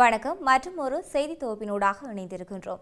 வணக்கம். மற்றும் ஒரு செய்தி தொகுப்பினூடாக இணைந்திருக்கின்றோம்.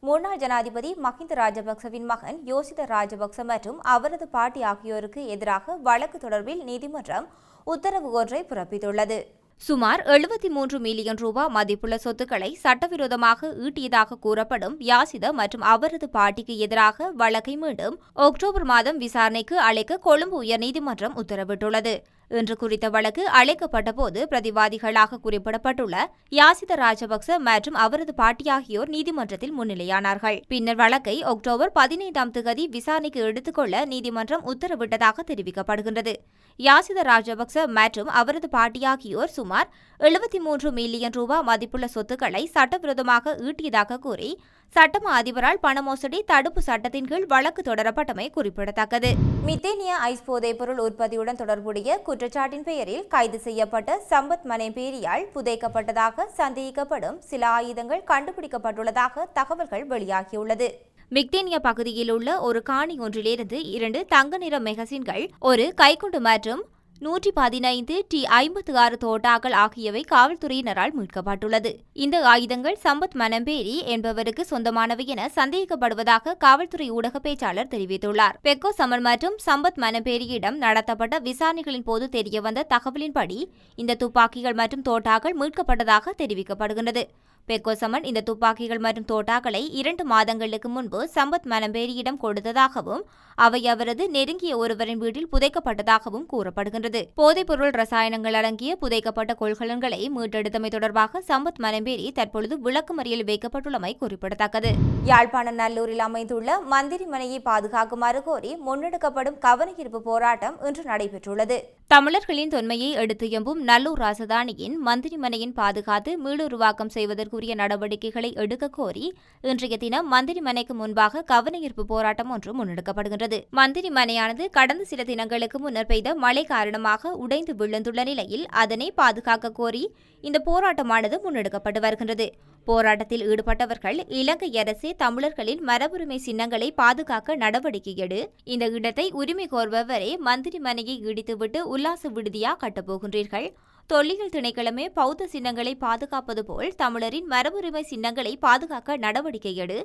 முன்னாள் ஜனாதிபதி மஹிந்த ராஜபக்சவின் மகன் யோசித ராஜபக்ச மற்றும் அவரது பாட்டி ஆகியோருக்கு எதிராக வழக்கு தொடர்பில் நீதிமன்றம் உத்தரவு ஒன்றை பிறப்பித்துள்ளது. சுமார் 73 மில்லியன் ரூபாய் மதிப்புள்ள சொத்துக்களை சட்டவிரோதமாக ஈட்டியதாக கூறப்படும் யாசித மற்றும் அவரது பாட்டிக்கு எதிராக வழக்கை மீண்டும் அக்டோபர் மாதம் விசாரணைக்கு அழைக்க கொழும்பு உயர்நீதிமன்றம் உத்தரவிட்டுள்ளது. இன்று குறித்த வழக்கு அழைக்கப்பட்ட போது பிரதிவாதிகளாக குறிப்பிடப்பட்டுள்ள யாசித ராஜபக்ச மற்றும் அவரது பாட்டி ஆகியோர் நீதிமன்றத்தில் முன்னிலையானார்கள். பின்னர் வழக்கை அக்டோபர் 15ஆம் தேதி விசாரணைக்கு எடுத்துக்கொள்ள நீதிமன்றம் உத்தரவிட்டதாக தெரிவிக்கப்படுகின்றது. யாசித ராஜபக்ச மற்றும் அவரது பாட்டி ஆகியோர் சுமார் 73 மில்லியன் ரூபாய் மதிப்புள்ள சொத்துக்களை சட்டவிரோதமாக ஈட்டியதாக கூறி சட்டமா அதிபரால் பண மோசடி தடுப்பு சட்டத்தின் கீழ் வழக்கு தொடரப்பட்டமை குறிப்பிடத்தக்கது. மித்தேனியா ஐஸ் போதைப்பொருள் உற்பத்தியுடன் தொடர்புடைய குற்றச்சாட்டின் பெயரில் கைது செய்யப்பட்ட சம்பத் மனேபேரியால் புதைக்கப்பட்டதாக சந்தேகிக்கப்படும் சில ஆயுதங்கள் கண்டுபிடிக்கப்பட்டுள்ளதாக தகவல்கள் வெளியாகியுள்ளது. மிக்டேனியா பகுதியில் உள்ள ஒரு காணி ஒன்றிலிருந்து 2 தங்க நிற மெகசின்கள், ஒரு கைக்குண்டு மற்றும் 115 T56 தோட்டாக்கள் ஆகியவை காவல்துறையினரால் மீட்கப்பட்டுள்ளது. இந்த ஆயுதங்கள் சம்பத் மனம்பேரி என்பவருக்கு சொந்தமானவை என சந்தேகிக்கப்படுவதாக காவல்துறை ஊடக பேச்சாளர் தெரிவித்துள்ளார். பெக்கோ சமன் மற்றும் சம்பத் மனம்பேரியிடம் நடத்தப்பட்ட விசாரணைகளின் போது தெரியவந்த தகவலின்படி இந்த துப்பாக்கிகள் மற்றும் தோட்டாக்கள் மீட்கப்பட்டதாக தெரிவிக்கப்படுகிறது. பெக்கோ சமன் இந்த துப்பாக்கிகள் மற்றும் தோட்டாக்களை 2 மாதங்களுக்கு முன்பு சம்பத் மனம்பேரியிடம் கொடுத்ததாகவும் அவை அவரது நெருங்கிய ஒருவரின் வீட்டில் புதைக்கப்பட்டதாகவும் கூறப்படுகின்றது. போதைப்பொருள் ரசாயனங்கள் அடங்கிய புதைக்கப்பட்ட கொள்கலன்களை மீட்டெடுத்தமை தொடர்பாக சம்பத் மனம்பேரி தற்பொழுது விளக்கமறியலில் வைக்கப்பட்டுள்ளமை குறிப்பிடத்தக்கது. யாழ்ப்பாணம் நல்லூரில் அமைந்துள்ள மந்திரி மனையை பாதுகாக்குமாறு கோரி முன்னெடுக்கப்படும் கவனஈர்ப்பு போராட்டம் இன்று நடைபெற்றுள்ளது. தமிழர்களின் தொன்மையை எடுத்து எம்பும் நல்லூர் ராஜதானியின் மந்திரி மனையின் பாதுகாத்து மீளுருவாக்கம் செய்வதற்குரிய நடவடிக்கைகளை எடுக்க கோரி இன்றைய தினம் மந்திரி மனைக்கு முன்பாக கவனஈர்ப்பு போராட்டம் ஒன்று முன்னெடுக்கப்படுகின்றது. மந்திரி மனையானது கடந்த சில தினங்களுக்கு முன்னர் பெய்த மழை காரணமாக உடைந்து விழுந்துள்ள நிலையில் அதனை பாதுகாக்க கோரி இந்த போராட்டமானது முன்னெடுக்கப்பட்டு வருகின்றது. போராட்டத்தில் ஈடுபட்டவர்கள் இலங்கை அரசே தமிழர்களின் மரபுரிமை சின்னங்களை பாதுகாக்க நடவடிக்கை எடு, இந்த இடத்தை உரிமை கோருபவரே மந்திரி மனையை இடித்துவிட்டு உல்லாச விடுதியா கட்டப்போகின்றீர்கள், தொல்லியல் திணைக்களமே பௌத்த சின்னங்களை பாதுகாப்பது போல் தமிழரின் மரபுரிமை சின்னங்களை பாதுகாக்க நடவடிக்கை எடு,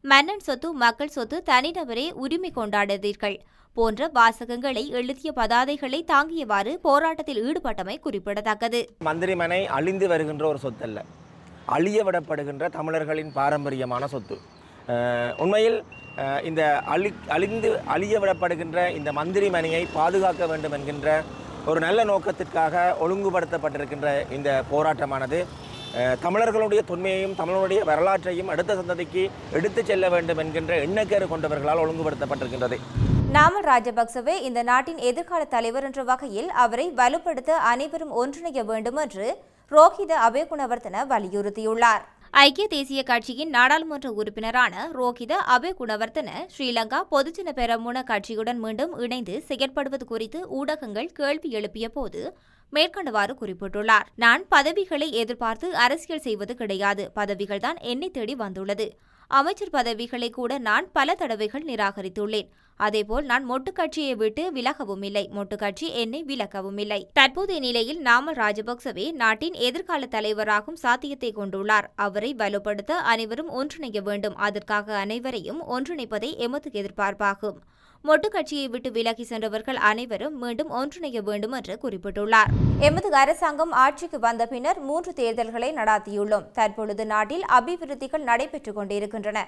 மன்னன் சொத்து மக்கள் சொத்து தனிநபரே உரிமை கொண்டாடுதீர்கள் போன்ற வாசகங்களை எழுதிய பதாதைகளை தாங்கியவாறு போராட்டத்தில் ஈடுபட்டமை குறிப்பிடத்தக்கது. மந்திரி மனை அழிந்து வருகின்ற ஒரு சொத்தல்ல, அழிய விடப்படுகின்ற தமிழர்களின் பாரம்பரியமான சொத்து. உண்மையில் இந்த அழிய விடப்படுகின்ற இந்த மந்திரி மனையை பாதுகாக்க வேண்டும் என்கின்ற ஒரு நல்ல நோக்கத்திற்காக ஒழுங்குபடுத்தப்பட்டிருக்கின்ற இந்த போராட்டமானது தமிழர்களுடைய தொன்மையையும் தமிழருடைய வரலாற்றையும் அடுத்த சந்ததிக்கு எடுத்துச் செல்ல வேண்டும் என்கின்ற எண்ணக்கேறு கொண்டவர்களால் ஒழுங்குபடுத்தப்பட்டிருக்கின்றது. நாமல் ராஜபக்சவே இந்த நாட்டின் எதிர்கால தலைவர் என்ற வகையில் அவரை வலுப்படுத்த அனைவரும் ஒன்றிணைய வேண்டும் என்று ரோஹித அபேகுணவர்தன வலியுறுத்தியுள்ளார். ஐக்கிய தேசிய கட்சியின் நாடாளுமன்ற உறுப்பினரான ரோஹித அபேகுணவர்தன ஸ்ரீலங்கா பொதுஜன பெரமுன கட்சியுடன் மீண்டும் இணைந்து செயற்படுவது குறித்து ஊடகங்கள் கேள்வி எழுப்பிய போது மேற்கண்டவாறு குறிப்பிட்டுள்ளார். நான் பதவிகளை எதிர்பார்த்து அரசியல் செய்வது கிடையாது, பதவிகள் தான் என்னை தேடி வந்துள்ளது. அமைச்சர் பதவிகளை கூட நான் பல தடவைகள் நிராகரித்துள்ளேன். அதேபோல் நான் மொட்டு கட்சியை விட்டு விலகவும் இல்லை, மொட்டு கட்சி என்னை விலக்கவும் இல்லை. தற்போதைய நிலையில் நாமல் ராஜபக்சவே நாட்டின் எதிர்கால தலைவராகும் சாத்தியத்தை கொண்டுள்ளார். அவரை வலுப்படுத்த அனைவரும் ஒன்றிணைய வேண்டும். அதற்காக அனைவரையும் ஒன்றிணைப்பதை எமது எதிர்பார்ப்பாகும். மொட்டு கட்சியை விட்டு விலகி சென்றவர்கள் அனைவரும் மீண்டும் ஒன்றிணைய வேண்டும் என்று குறிப்பிட்டுள்ளார். எமது அரசாங்கம் ஆட்சிக்கு வந்த பின்னர் 3 தேர்தல்களை நடாத்தியுள்ளோம். தற்பொழுது நாட்டில் அபிவிருத்திகள் நடைபெற்றுக் கொண்டிருக்கின்றன.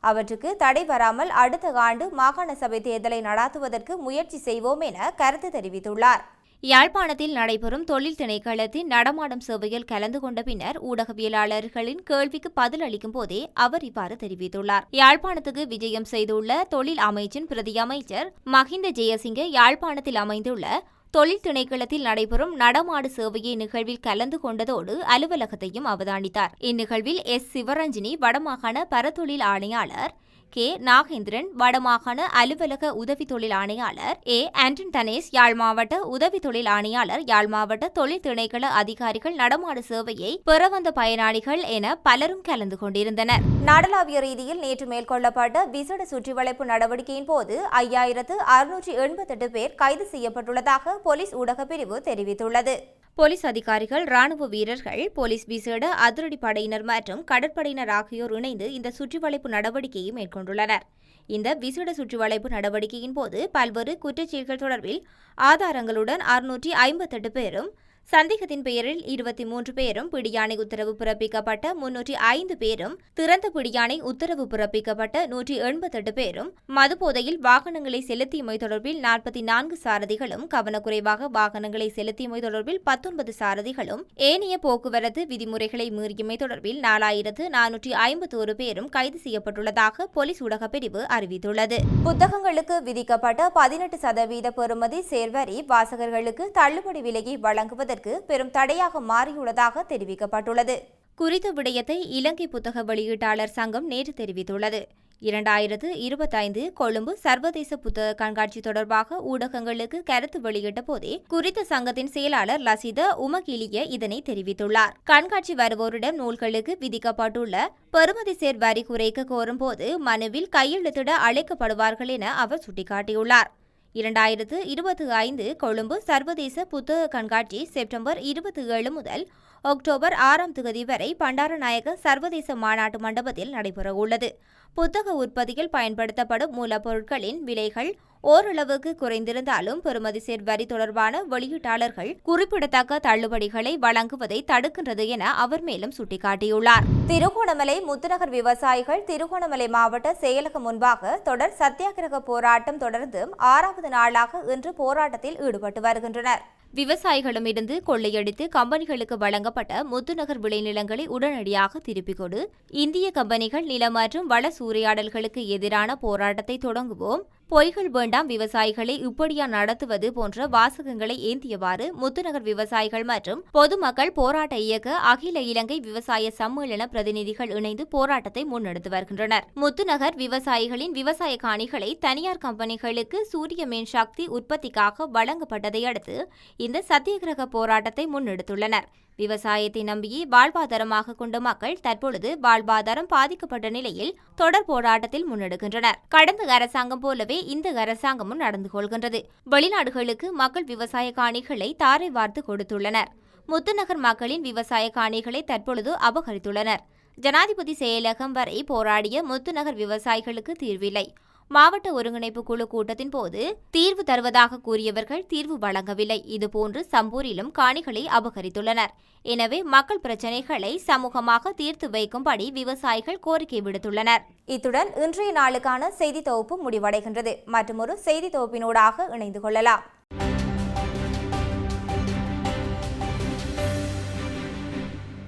அவற்றுக்கு தடை வராமல் அடுத்த ஆண்டு மாகாண சபை தேர்தலை நடாத்துவதற்கு முயற்சி செய்வோம் என கருத்து தெரிவித்துள்ளார். யாழ்ப்பாணத்தில் நடைபெறும் தொழில் திணைக்களத்தின் நடமாடும் சேவையில் கலந்து கொண்ட பின்னர் ஊடகவியலாளர்களின் கேள்விக்கு பதில் அளிக்கும் போதே அவர் இவ்வாறு தெரிவித்துள்ளார். யாழ்ப்பாணத்துக்கு விஜயம் செய்துள்ள தொழில் அமைச்சின் பிரதி அமைச்சர் மஹிந்த ஜெயசிங்க யாழ்ப்பாணத்தில் அமைந்துள்ள தொழில் திணைக்களத்தில் நடைபெறும் நடமாடு சேவையை நிகழ்வில் கலந்து கொண்டதோடு அலுவலகத்தையும் அவதானித்தார். இந்நிகழ்வில் சிவரஞ்சினி வடமாகாண பரத்தொழில் ஆணையாளர் கே நாகேந்திரன் வடமாகாண அலுவலக உதவி தொழில் ஆணையாளர் ஏ ஆண்டன் தனேஸ் யாழ் மாவட்ட உதவி தொழில் ஆணையாளர் யாழ் மாவட்ட தொழில் திணைக்கள அதிகாரிகள் நடமாடு சேவையை பெற வந்த பயனாளிகள் என பலரும் கலந்து கொண்டிருந்தனர். நாடளாவிய ரீதியில் நேற்று மேற்கொள்ளப்பட்ட விசேட சுற்றிவளைப்பு நடவடிக்கையின் போது 5688 பேர் கைது செய்யப்பட்டுள்ளதாக போலீஸ் ஊடக பிரிவு தெரிவித்துள்ளது. போலீஸ் அதிகாரிகள், ராணுவ வீரர்கள், போலீஸ் விசேட அதிரடி படையினர் மற்றும் கடற்படையினர் ஆகியோர் இணைந்து இந்த சுற்றிவளைப்பு நடவடிக்கையை மேற்கொண்டுள்ளனர். இந்த விசேட சுற்றிவளைப்பு நடவடிக்கையின் போது பல்வேறு குற்றச்செயல்கள் தொடர்பில் ஆதாரங்களுடன் 658 பேரும், சந்தேகத்தின் பெயரில் 23 பேரும், பிடியாணை உத்தரவு பிறப்பிக்கப்பட்ட 305 பேரும், திறந்த பிடியாணை உத்தரவு பிறப்பிக்கப்பட்ட 188 பேரும், மதுபோதையில் வாகனங்களை செலுத்தியமை தொடர்பில் 44 சாரதிகளும், கவனக்குறைவாக வாகனங்களை செலுத்தியமை தொடர்பில் 19 சாரதிகளும், ஏனைய போக்குவரத்து விதிமுறைகளை மீறியமை தொடர்பில் 4451 பேரும் கைது செய்யப்பட்டுள்ளதாக போலீஸ் ஊடக பிரிவு அறிவித்துள்ளது. புத்தகங்களுக்கு விதிக்கப்பட்ட 18% பெறுமதி சேர்வரி வாசகர்களுக்கு தள்ளுபடி விலையை வழங்குவதற்கு பெரும் தடையாக மாறியுள்ளதாக தெரிவிக்கப்பட்டுள்ளது. குறித்த விடயத்தை இலங்கை புத்தக வெளியீட்டாளர் சங்கம் நேற்று தெரிவித்துள்ளது. 2025 கொழும்பு சர்வதேச புத்தக கண்காட்சி தொடர்பாக ஊடகங்களுக்கு கருத்து வெளியிட்ட போதே குறித்த சங்கத்தின் செயலாளர் லசித உமகிலிய இதனை தெரிவித்துள்ளார். கண்காட்சி வருவோரிடம் நூல்களுக்கு விதிக்கப்பட்டுள்ள பெறுமதி சேர் வரி குறைக்க கோரும் போது மனுவில் கையெழுத்திட அழைக்கப்படுவார்கள் என அவர் சுட்டிக்காட்டியுள்ளார். 2025 கொழும்பு சர்வதேச புத்தக கண்காட்சி செப்டம்பர் 27 முதல் அக்டோபர் 6 வரை பண்டாரநாயக்க சர்வதேச மாநாட்டு மண்டபத்தில் நடைபெறவுள்ளது. புத்தக உற்பத்தியில் பயன்படுத்தப்படும் மூலப்பொருட்களின் விலைகள் ஓரளவுக்கு குறைந்திருந்தாலும் பெறுமதி சேர் வரி தொடர்பான வெளியீட்டாளர்கள் குறிப்பிடத்தக்க தள்ளுபடிகளை வழங்குவதை தடுக்கின்றது என அவர் மேலும் சுட்டிக்காட்டியுள்ளார். திருகோணமலை முத்துநகர் விவசாயிகள் திருகோணமலை மாவட்ட செயலகம் முன்பாக தொடர் சத்தியாகிரக போராட்டம் தொடர்ந்து 6வது நாளாக இன்று போராட்டத்தில் ஈடுபட்டு வருகின்றனர். விவசாயிகளிடமிருந்து கொள்ளையடித்து கம்பெனிகளுக்கு வழங்கப்பட்ட முத்துநகர் விளைநிலங்களை உடனடியாக திருப்பிக் கொடு, இந்திய கம்பெனிகள் நில மற்றும் வள சூறையாடல்களுக்கு எதிரான போராட்டத்தை தொடங்குவோம், பொய்கள் வேண்டாம், விவசாயிகளை இப்படியா நடத்துவது போன்ற வாசகங்களை ஏந்தியவாறு முத்துநகர் விவசாயிகள் மற்றும் பொதுமக்கள் போராட்ட இயக்க அகில இலங்கை விவசாய சம்மேளன பிரதிநிதிகள் இணைந்து போராட்டத்தை முன்னெடுத்து வருகின்றனர். முத்துநகர் விவசாயிகளின் விவசாய காணிகளை தனியார் கம்பெனிகளுக்கு சூரிய மின் சக்தி உற்பத்திக்காக வழங்கப்பட்டதை அடுத்து இந்த சத்தியாகிரக போராட்டத்தை முன்னெடுத்துள்ளனர். விவசாயத்தை நம்பியே வாழ்வாதாரமாக கொண்ட மக்கள் தற்பொழுது வாழ்வாதாரம் பாதிக்கப்பட்ட நிலையில் தொடர் போராட்டத்தில் முன்னெடுக்கின்றனர். கடந்த அரசாங்கம் போலவே இந்த அரசாங்கமும் நடந்து கொள்கின்றது. வெளிநாடுகளுக்கு மக்கள் விவசாய காணிகளை தாரை வார்த்து கொடுத்துள்ளனர். முத்துநகர் மக்களின் விவசாய காணிகளை தற்பொழுது அபகரித்துள்ளனர். ஜனாதிபதி செயலகம் வரை போராடிய முத்துநகர் விவசாயிகளுக்கு தீர்வில்லை. மாவட்ட ஒருங்கிணைப்பு குழு கூட்டத்தின் போது தீர்வு தருவதாக கூறியவர்கள் தீர்வு வழங்கவில்லை. இதுபோன்று சம்பூரிலும் காணிகளை அபகரித்துள்ளனர். எனவே மக்கள் பிரச்சினைகளை சமூகமாக தீர்த்து வைக்கும்படி விவசாயிகள் கோரிக்கை விடுத்துள்ளனர். இத்துடன் இன்றைய நாளுக்கான செய்தி தொகுப்பு முடிவடைகின்றது. மற்றொரு செய்தி தொகுப்பினூடாக இணைந்து கொள்ளலாம்.